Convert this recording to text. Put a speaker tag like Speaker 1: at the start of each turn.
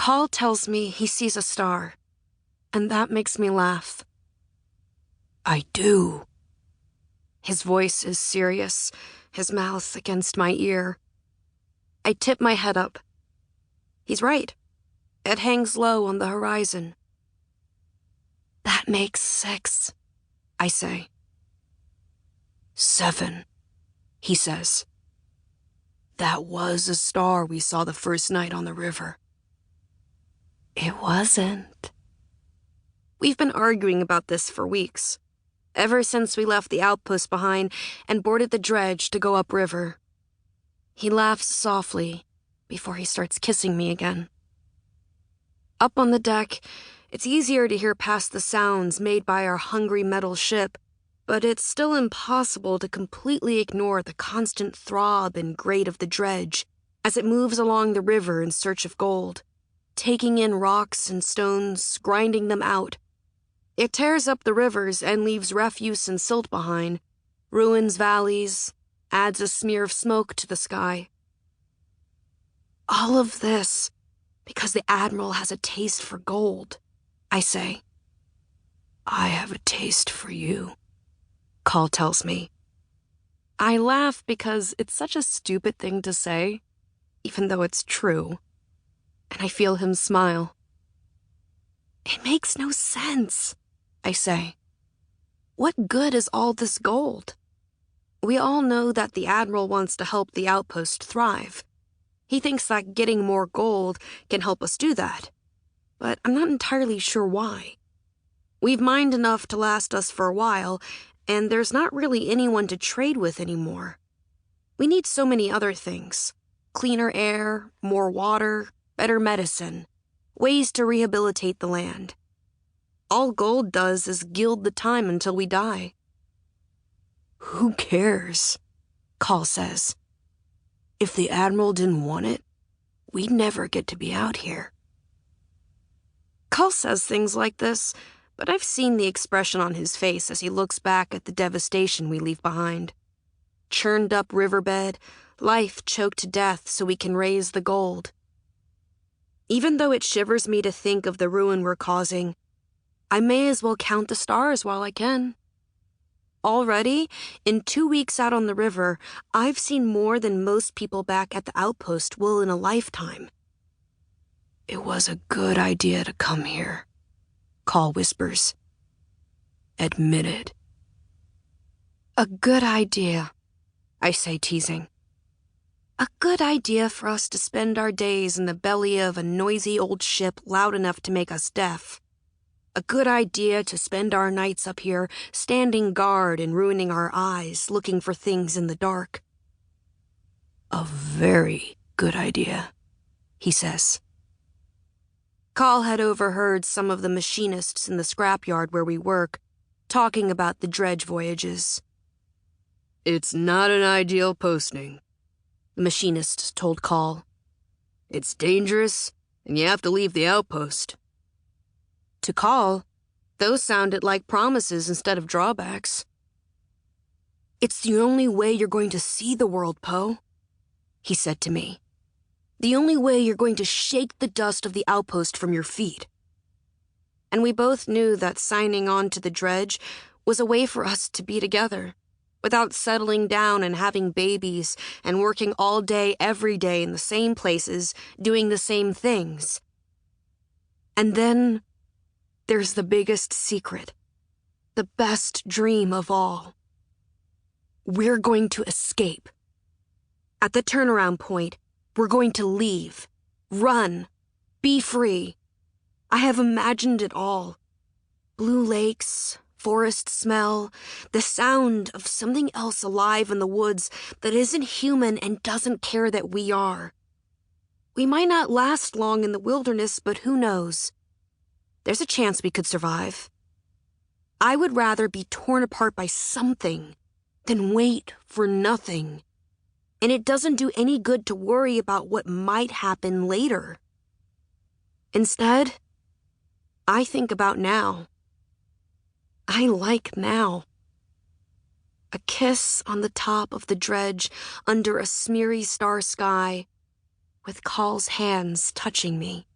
Speaker 1: Call tells me he sees a star, and that makes me laugh. I do. His voice is serious, his mouth against my ear. I tip my head up. He's right. It hangs low on the horizon. That makes 6, I say. 7, he says. That was a star we saw the first night on the river. It wasn't. We've been arguing about this for weeks, ever since we left the outpost behind and boarded the dredge to go upriver. He laughs softly before he starts kissing me again. Up on the deck, it's easier to hear past the sounds made by our hungry metal ship, but it's still impossible to completely ignore the constant throb and grate of the dredge as it moves along the river in search of gold, taking in rocks and stones, grinding them out. It tears up the rivers and leaves refuse and silt behind, ruins valleys, adds a smear of smoke to the sky. All of this because the Admiral has a taste for gold, I say. I have a taste for you, Call tells me. I laugh because it's such a stupid thing to say, even though it's true, and I feel him smile. It makes no sense, I say. What good is all this gold? We all know that the Admiral wants to help the outpost thrive. He thinks that getting more gold can help us do that, but I'm not entirely sure why. We've mined enough to last us for a while, and there's not really anyone to trade with anymore. We need so many other things. Cleaner air, more water, better medicine, ways to rehabilitate the land. All gold does is gild the time until we die. Who cares? Call says. If the Admiral didn't want it, we'd never get to be out here. Call says things like this, but I've seen the expression on his face as he looks back at the devastation we leave behind. Churned up riverbed, life choked to death so we can raise the gold. Even though it shivers me to think of the ruin we're causing, I may as well count the stars while I can. Already, in 2 weeks out on the river, I've seen more than most people back at the outpost will in a lifetime. It was a good idea to come here, Call whispers. Admit it. A good idea, I say, teasing. A good idea for us to spend our days in the belly of a noisy old ship loud enough to make us deaf. A good idea to spend our nights up here, standing guard and ruining our eyes, looking for things in the dark. A very good idea, he says. Call had overheard some of the machinists in the scrapyard where we work, talking about the dredge voyages. It's not an ideal posting, the machinist told Call. It's dangerous, and you have to leave the outpost. To Call, those sounded like promises instead of drawbacks. It's the only way you're going to see the world, Poe, he said to me. The only way you're going to shake the dust of the outpost from your feet. And we both knew that signing on to the dredge was a way for us to be together, without settling down and having babies and working all day every day in the same places, doing the same things. And then there's the biggest secret, the best dream of all. We're going to escape. At the turnaround point, we're going to leave, run, be free. I have imagined it all. Blue lakes, forest smell, the sound of something else alive in the woods that isn't human and doesn't care that we are. We might not last long in the wilderness, but who knows? There's a chance we could survive. I would rather be torn apart by something than wait for nothing. And it doesn't do any good to worry about what might happen later. Instead, I think about now. I like now. A kiss on the top of the dredge under a smeary star sky, with Call's hands touching me.